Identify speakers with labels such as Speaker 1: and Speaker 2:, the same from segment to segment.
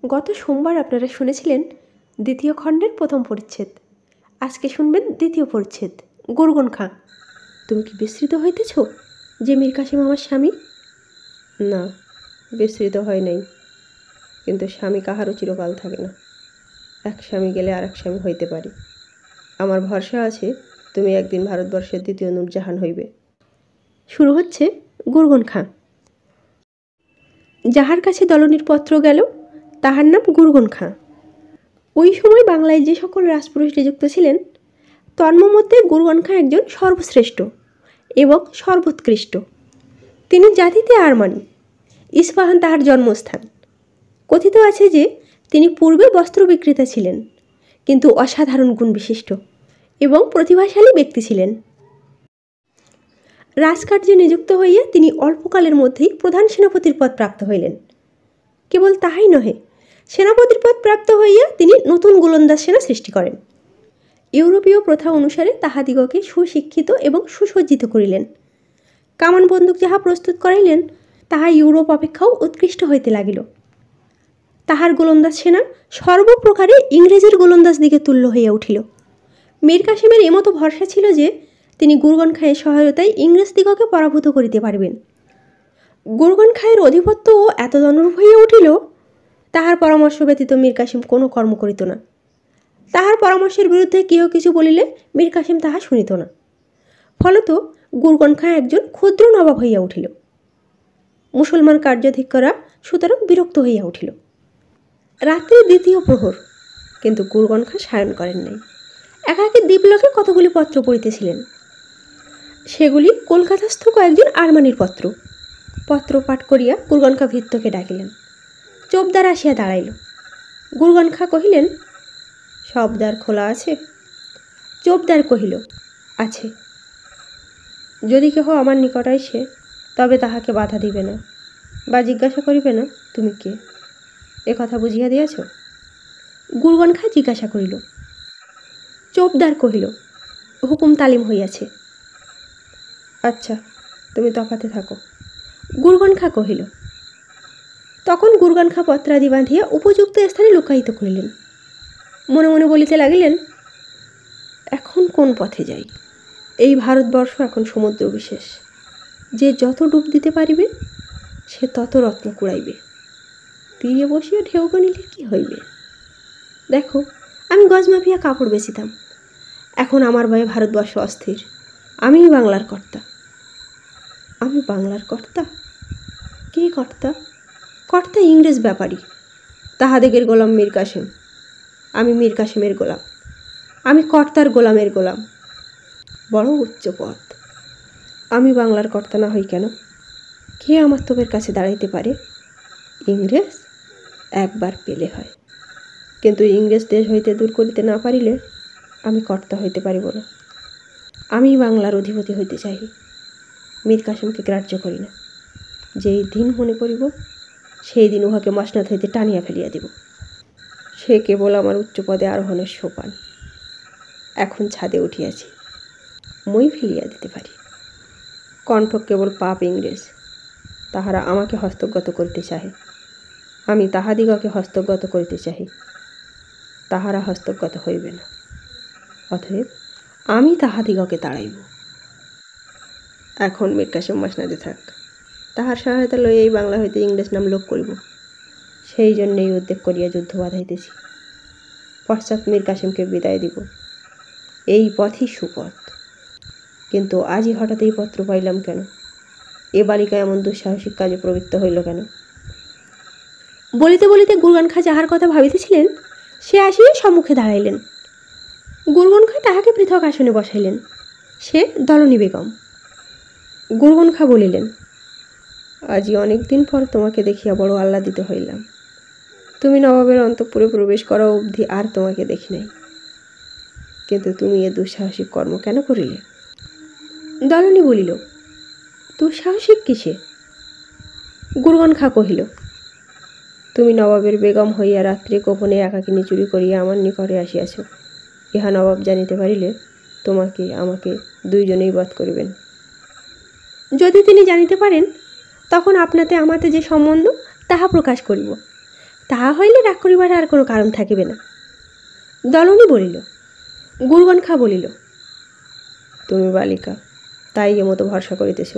Speaker 1: গত সোমবার আপনারা শুনেছিলেন দ্বিতীয় খণ্ডের প্রথম পরিচ্ছেদ। আজকে শুনবেন দ্বিতীয় পরিচ্ছেদ, গুরগুন খাঁ। তুমি কি বিস্মৃত হইতেছ যে মীর কাসেম আমার স্বামী?
Speaker 2: না, বিস্মৃত হয় নাই, কিন্তু স্বামী কাহারও চিরকাল থাকে না। এক স্বামী গেলে আর এক স্বামী হইতে পারে। আমার ভরসা আছে তুমি একদিন ভারতবর্ষের দ্বিতীয় নূরজাহান হইবে।
Speaker 1: শুরু হচ্ছে গুরগুন খাঁ। যাহার কাছে দলনির পত্র গেল তাহার নাম গুরগুন খাঁ। ওই সময় বাংলায় যে সকল রাজপুরুষ নিযুক্ত ছিলেন তন্মধ্যে গুরগুন খাঁ একজন সর্বশ্রেষ্ঠ এবং সর্বোৎকৃষ্ট। তিনি জাতিতে আরমানি, ইস্পাহান তাহার জন্মস্থান। কথিত আছে যে তিনি পূর্বে বস্ত্র বিক্রেতা ছিলেন, কিন্তু অসাধারণ গুণ বিশিষ্ট এবং প্রতিভাশালী ব্যক্তি ছিলেন। রাজকার্যে নিযুক্ত হইয়া তিনি অল্পকালের মধ্যেই প্রধান সেনাপতির পদ প্রাপ্ত হইলেন। কেবল তাহাই নহে, সেনাপতির পদ প্রাপ্ত হইয়া তিনি নতুন গোলন্দাজ সেনা সৃষ্টি করেন। ইউরোপীয় প্রথা অনুসারে তাহাদিগকে সুশিক্ষিত এবং সুসজ্জিত করিলেন। কামান বন্দুক যাহা প্রস্তুত করাইলেন তাহা ইউরোপ অপেক্ষাও উৎকৃষ্ট হইতে লাগিল। তাহার গোলন্দাজ সেনা সর্বপ্রকারে ইংরেজের গোলন্দাজ দিকে তুল্য হইয়া উঠিল। মীর কাসেমের এমতো ভরসা ছিল যে তিনি গুরগুন খাঁয়ের সহায়তায় ইংরেজদিগকে পরাভূত করিতে পারিবেন। গুরগুন খাঁয়ের অধিপত্যও এত অনুরূপ হইয়া উঠিল, তাহার পরামর্শ ব্যতীত মীর কাসেম কোনো কর্ম করিত না। তাহার পরামর্শের বিরুদ্ধে কেহ কিছু বলিলে মীর কাসেম তাহা শুনিত না। ফলত গুরগুন খাঁ একজন ক্ষুদ্র নবাব হইয়া উঠিল। মুসলমান কার্যাধিক্যরা সুতরাং বিরক্ত হইয়া উঠিল। রাত্রি দ্বিতীয় প্রহর, কিন্তু গুরগুন খাঁ শয়ন করেন নাই। একাকী দ্বীপলোকে কতগুলি পত্র পড়িতেছিলেন। সেগুলি কলকাতাস্থ কয়েকজন আরমানির পত্র। পত্র পাঠ করিয়া গুরগুন খাঁ ভৃত্যকে ডাকিলেন। চোপদার আসিয়া দাঁড়াইল। গুরগুন খাঁ কহিলেন,
Speaker 2: সব দ্বার খোলা আছে?
Speaker 1: চোপদার কহিল, আছে।
Speaker 2: যদি কেহ আমার নিকট আইসে তবে তাহাকে বাধা দিবে না বা জিজ্ঞাসা করিবে না তুমি কে, এ কথা বুঝিয়া দিয়াছ?
Speaker 1: গুরগুন খাঁ জিজ্ঞাসা করিল। চোপদার কহিল, হুকুম তালিম হইয়াছে।
Speaker 2: আচ্ছা, তুমি তফাতে থাকো।
Speaker 1: গুরগুন খাঁ কহিল। তখন গুরগুন খাঁ পত্রাদি বাঁধিয়া উপযুক্ত স্থানে লুকায়িত করিলেন। মনে মনে বলিতে লাগিলেন, এখন কোন পথে যাই? এই ভারতবর্ষ এখন সমুদ্র বিশেষ। যে যত ডুব দিতে পারিবে সে তত রত্ন কুড়াইবে। তীরে বসিয়া ঢেউ গনিলে কি হইবে? দেখো, আমি গজ মাফিয়া কাপড় বেচিতাম, এখন আমার ভয়ে ভারতবর্ষ অস্থির। আমিই বাংলার কর্তা।
Speaker 2: আমি বাংলার কর্তা?
Speaker 1: কে কর্তা? কর্তা ইংরেজ ব্যাপারী, তাহাদিগের গোলাম মীর কাসেম। আমি মীর কাসেমের গোলাম, আমি কর্তার গোলামের গোলাম।
Speaker 2: বড় উচ্চ পদ। আমি বাংলার কর্তা না হই কেন?
Speaker 1: কে আমার তোপের কাছে দাঁড়াইতে পারে?
Speaker 2: ইংরেজ একবার পেলে হয়, কিন্তু ইংরেজ দেশ হইতে দূর করিতে না পারিলে আমি কর্তা হইতে পারিব না।
Speaker 1: আমি বাংলার অধিপতি হইতে চাই, মীর কাসেমকে গ্রাহ্য করি না। যেই দিন মনে করিব সেই দিন উহাকে মসনদ হইতে টানিয়া ফেলিয়া দিব।
Speaker 2: সে কেবল আমার উচ্চ পদে আরোহণের সোপান।
Speaker 1: এখন ছাদে উঠিয়াছি, মই ফেলিয়া দিতে পারি।
Speaker 2: কণ্ঠক কেবল পাপ ইংরেজ, তাহারা আমাকে হস্তগত করিতে চাহে। আমি তাহাদিগকে হস্তগত করিতে চাহি, তাহারা হস্তগত হইবে না। অতএব আমি তাহাদিগকে তাড়াইব। এখন মীর কাসেম মসনদে থাক, তাহার সহায়তা লইয়া এই বাংলা হইতে ইংরেজ নাম লোপ করিব। সেই জন্যেই উদ্যোগ করিয়া যুদ্ধ বাধাইতেছি। পশ্চাৎ মীর কাসেমকে বিদায় দিব। এই পথই সুপথ। কিন্তু আজই হঠাৎ এই পত্র পাইলাম কেন? এ বালিকা এমন দুঃসাহসিক কাজে প্রবৃত্ত হইল কেন?
Speaker 1: বলিতে বলিতে গুরগুন খাঁ যাহার কথা ভাবিতেছিলেন সে আসিয়া সম্মুখে দাঁড়াইলেন। গুরগুন খাঁ তাহাকে পৃথক আসনে বসাইলেন। সে দলনী বেগম।
Speaker 2: গুরগুন খাঁ বলিলেন, আজই অনেক দিন পর তোমাকে দেখিয়া বড় আহ্লাদিত হইলাম। তুমি নবাবের অন্তঃপুরে প্রবেশ করা অবধি আর তোমাকে দেখি নাই, কিন্তু তুমি এ দুঃসাহসিক কর্ম কেন করিলে?
Speaker 1: দলনী বলিল, দুঃসাহসিক কিসে?
Speaker 2: গুরগুন খাঁ কহিল, তুমি নবাবের বেগম হইয়া রাত্রে গোপনে একাকিনী চুরি করিয়া আমার নিকটে আসিয়াছ। ইহা নবাব জানিতে পারিলে তোমাকে আমাকে দুইজনেই বধ করিবেন।
Speaker 1: যদি তিনি জানিতে পারেন তখন আপনাতে আমাতে যে সম্বন্ধ তাহা প্রকাশ করিব। তাহা হইলে রাগ করিবার আর কোনো কারণ থাকিবে না। দলনী বলিল। গুরুগণ খা বলিল,
Speaker 2: তুমি বালিকা, তাই এমতো ভরসা করিতেছ।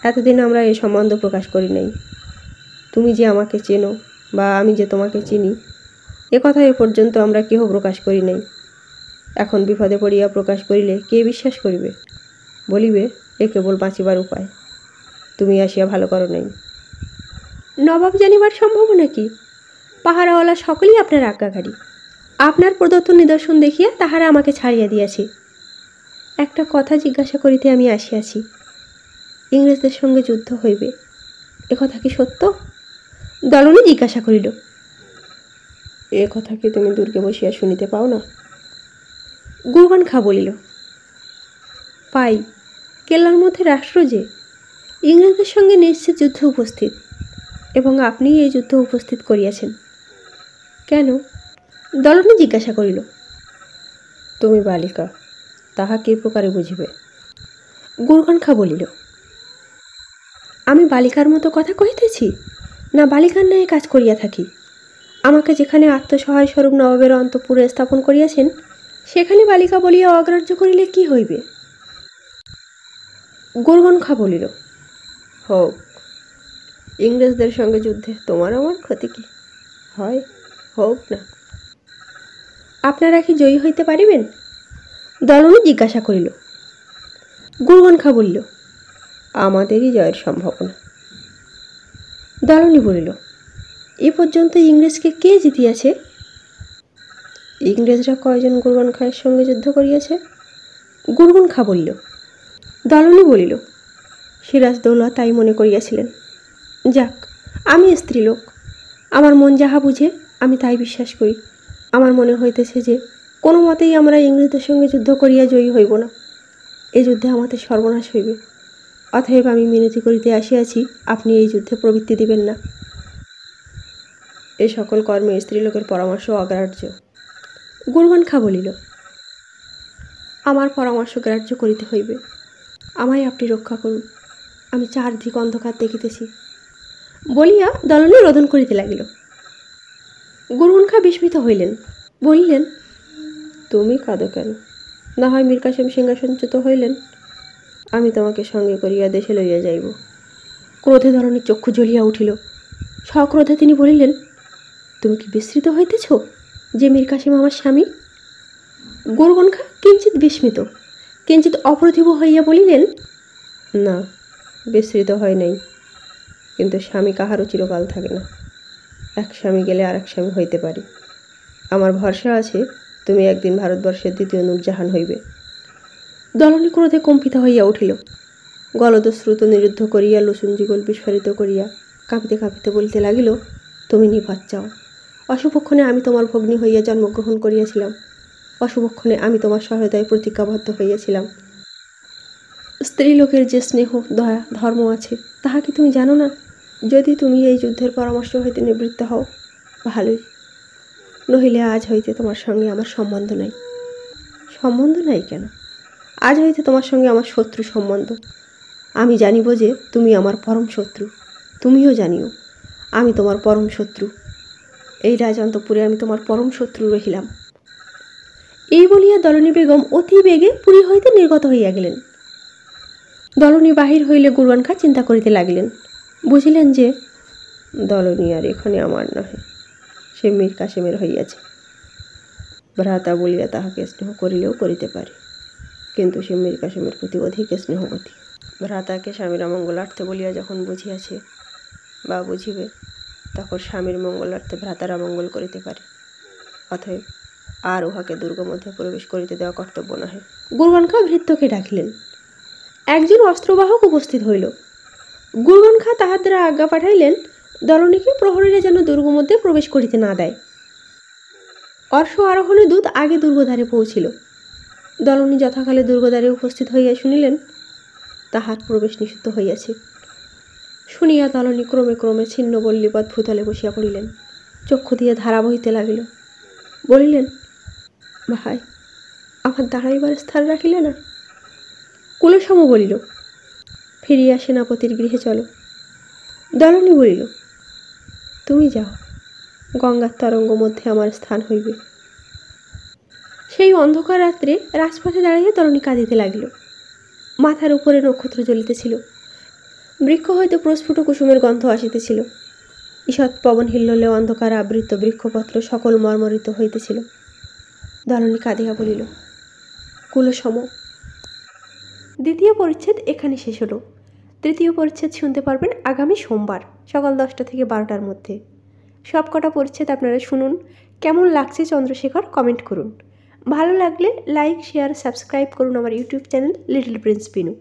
Speaker 2: এতদিন আমরা এই সম্বন্ধ প্রকাশ করি নাই। তুমি যে আমাকে চেনো বা আমি যে তোমাকে চিনি, এ কথা এ পর্যন্ত আমরা কেহ প্রকাশ করি নাই। এখন বিপদে পড়িয়া প্রকাশ করিলে কে বিশ্বাস করিবে? বলিবে এ কেবল বাঁচিবার উপায়। তুমি আসিয়া ভালো করো নাই।
Speaker 1: নবাব জানিবার সম্ভাবনা কি? পাহারাওয়ালা সকলেই আপনার আজ্ঞাকারী। আপনার প্রদত্ত নিদর্শন দেখিয়া তাহারা আমাকে ছাড়িয়া দিয়াছে। একটা কথা জিজ্ঞাসা করিতে আমি আসিয়াছি। ইংরেজদের সঙ্গে যুদ্ধ হইবে, এ কথা কি সত্য? দলনী জিজ্ঞাসা করিল।
Speaker 2: এ কথা কি তুমি দুর্গে বসিয়া শুনিতে পাও না?
Speaker 1: গুরুগণ খা বলিল, পাই। কেল্লার মধ্যে রাষ্ট্র যে ইংরেজদের সঙ্গে নিশ্চিত যুদ্ধ উপস্থিত, এবং আপনি এই যুদ্ধ উপস্থিত করিয়াছেন। কেন? দলনী জিজ্ঞাসা করিল।
Speaker 2: তুমি বালিকা, তাহা কি প্রকারে বুঝিবে?
Speaker 1: গুরুগণ খা বলিল, আমি বালিকার মতো কথা কহিতেছি, না বালিকার ন্যায় কাজ করিয়া থাকি? আমাকে যেখানে আত্মসহায় স্বরূপ নবাবের অন্তঃপুরে স্থাপন করিয়াছেন, সেখানে বালিকা বলিয়া অগ্রাহ্য করিলে কি হইবে? গুরুগণ খা বলিল,
Speaker 2: হোক, ইংরেজদের সঙ্গে যুদ্ধে তোমার আমার ক্ষতি কি? হয়, হোক না।
Speaker 1: আপনারা কি জয়ী হইতে পারিবেন? দলনী জিজ্ঞাসা করিল। গুরুগণ খা বলিল,
Speaker 2: আমাদেরই জয়ের সম্ভাবনা।
Speaker 1: দলনী বলিল, এ পর্যন্ত ইংরেজকে কে জিতিয়াছে?
Speaker 2: ইংরেজরা কয়জন গুরুগণ খায়ের সঙ্গে যুদ্ধ করিয়াছে?
Speaker 1: গুরুগণ খা বলিল। দলনী বলিল, সিরাজদৌল্লা তাই মনে করিয়াছিলেন। যাক, আমি স্ত্রীলোক, আমার মন যাহা বুঝে আমি তাই বিশ্বাস করি। আমার মনে হইতেছে যে কোনো মতেই আমরা ইংরেজদের সঙ্গে যুদ্ধ করিয়া জয়ী হইব না। এই যুদ্ধে আমাদের সর্বনাশ হইবে। অতএব আমি মিনতি করিতে আসিয়াছি, আপনি এই যুদ্ধে প্রবৃত্তি দিবেন না।
Speaker 2: এই সকল কর্মে স্ত্রীলোকের পরামর্শ অগ্রাহ্য।
Speaker 1: গুরুগণ খা বলিল, আমার পরামর্শ গ্রাহ্য করিতে হইবে। আমায় আপনি রক্ষা করুন, আমি চারদিক অন্ধকার দেখিতেছি। বলিয়া দলনী রোদন করিতে লাগিল। গুরুগণ খা বিস্মিত হইলেন, বলিলেন,
Speaker 2: তুমি কাঁদো কেন? না হয় মীর কাসেম সিংহাসনচ্যুত হইলেন, আমি তোমাকে সঙ্গে করিয়া দেশে লইয়া যাইব।
Speaker 1: ক্রোধে দলনীর চক্ষু জ্বলিয়া উঠিল। সক্রোধে তিনি বলিলেন, তুমি কি বিস্মৃত হইতেছ যে মীর কাসেম আমার স্বামী? গুরুগণ খা কিঞ্চিৎ বিস্মিত, কিঞ্চিৎ অপ্রতিভ হইয়া বলিলেন,
Speaker 2: না, বিস্মৃত হয় নাই, কিন্তু স্বামী কাহারও চিরকাল থাকে না। এক স্বামী গেলে আর এক স্বামী হইতে পারে। আমার ভরসা আছে তুমি একদিন ভারতবর্ষের দ্বিতীয় নূরজাহান হইবে।
Speaker 1: দলনী ক্রোধে কম্পিত হইয়া উঠিল।
Speaker 2: গলদস্রুত নিরুদ্ধ করিয়া লোচন যুগল বিস্ফারিত করিয়া কাঁপিতে কাঁপিতে বলিতে লাগিল, তুমি নিপাত চাও। অশুভক্ষণে আমি তোমার ভগ্নী হইয়া জন্মগ্রহণ করিয়াছিলাম। অশুভক্ষণে আমি তোমার সহায়তায় প্রতিজ্ঞাবদ্ধ হইয়াছিলাম।
Speaker 1: স্ত্রীলোকের যে স্নেহ, দয়া, ধর্ম আছে, তাহা কি তুমি জানো না?
Speaker 2: যদি তুমি এই যুদ্ধের পরামর্শ হইতে নিবৃত্ত হও, ভালোই। নহিলে আজ হইতে তোমার সঙ্গে আমার সম্বন্ধ নাই। সম্বন্ধ নাই কেন? আজ হইতে তোমার সঙ্গে আমার শত্রু সম্বন্ধ। আমি জানিব যে তুমি আমার পরম শত্রু, তুমিও জানিও আমি তোমার পরম শত্রু। এই রাজন্তপুরে আমি তোমার পরম শত্রু রহিলাম।
Speaker 1: এই বলিয়া দলনী বেগম অতি বেগে পুরী হইতে নির্গত হইয়া গেলেন। দলনী বাহির হইলে গুরুগণ খা চিন্তা করিতে লাগিলেন। বুঝিলেন যে
Speaker 2: দলনী আর এখানে আমার নহে, সে মীর কাসেমের হইয়াছে। ভ্রাতা বলিয়া তাহাকে স্নেহ করিলেও করিতে পারে, কিন্তু সে মীর কাসেমের প্রতি অধিক স্নেহবতী। ভ্রাতাকে স্বামীর অমঙ্গলার্থে বলিয়া যখন বুঝিয়াছে বা বুঝিবে, তখন স্বামীর মঙ্গলার্থে ভ্রাতার অমঙ্গল করিতে পারে। অতএব আর উহাকে দুর্গ মধ্যে প্রবেশ করিতে দেওয়া কর্তব্য নহে।
Speaker 1: গুরুগণ খা ভৃত্যকে ডাকিলেন। একজন অস্ত্রবাহক উপস্থিত হইল। গুরুগণ খা তাহার দ্বারা আজ্ঞা পাঠাইলেন, দলনীকে প্রহরীরা যেন দুর্গ মধ্যে প্রবেশ করিতে না দেয়। অশ্ব আরোহণে দূত আগে দুর্গদ্বারে পৌঁছিল। দলনী যথাকালে দুর্গদ্বারে উপস্থিত হইয়া শুনিলেন তাহার প্রবেশ নিষিদ্ধ হইয়াছে। শুনিয়া দলনী ক্রমে ক্রমে ছিন্ন বল্লীপদ ভূতলে বসিয়া পড়িলেন। চক্ষু দিয়ে ধারা বহিতে লাগিল। বলিলেন, ভাই, আমার দাঁড়াইবার স্থান রাখিলে না? কুলসম বলিল, ফিরিয়া সেনাপতির গৃহে চলো। দলনী বলিল, তুমি যাও,
Speaker 2: গঙ্গার তরঙ্গ মধ্যে আমার স্থান হইবে।
Speaker 1: সেই অন্ধকার রাত্রে রাজপথে দাঁড়িয়ে তরুণী কাঁদিতে লাগিল। মাথার উপরে নক্ষত্র জ্বলিতেছিল, বৃক্ষ হইতে প্রস্ফুট কুসুমের গন্ধ আসিতেছিল। ঈষৎ পবন হিল্লোলে অন্ধকার আবৃত বৃক্ষপত্র সকল মর্মরিত হইতেছিল। তরুণী কাঁদিয়া বলিল, কুলসম। দ্বিতীয় পরিচ্ছেদ এখানে শেষ হলো। তৃতীয় পরিচ্ছেদ শুনতে পারবেন আগামী সোমবার সকাল 10টা থেকে 12টার মধ্যে। সবকটা পরিচ্ছেদ আপনারা শুনুন। কেমন লাগছে চন্দ্রশেখর কমেন্ট করুন। ভালো লাগলে লাইক, শেয়ার, সাবস্ক্রাইব করুন আমার YouTube channel little Prince Binu.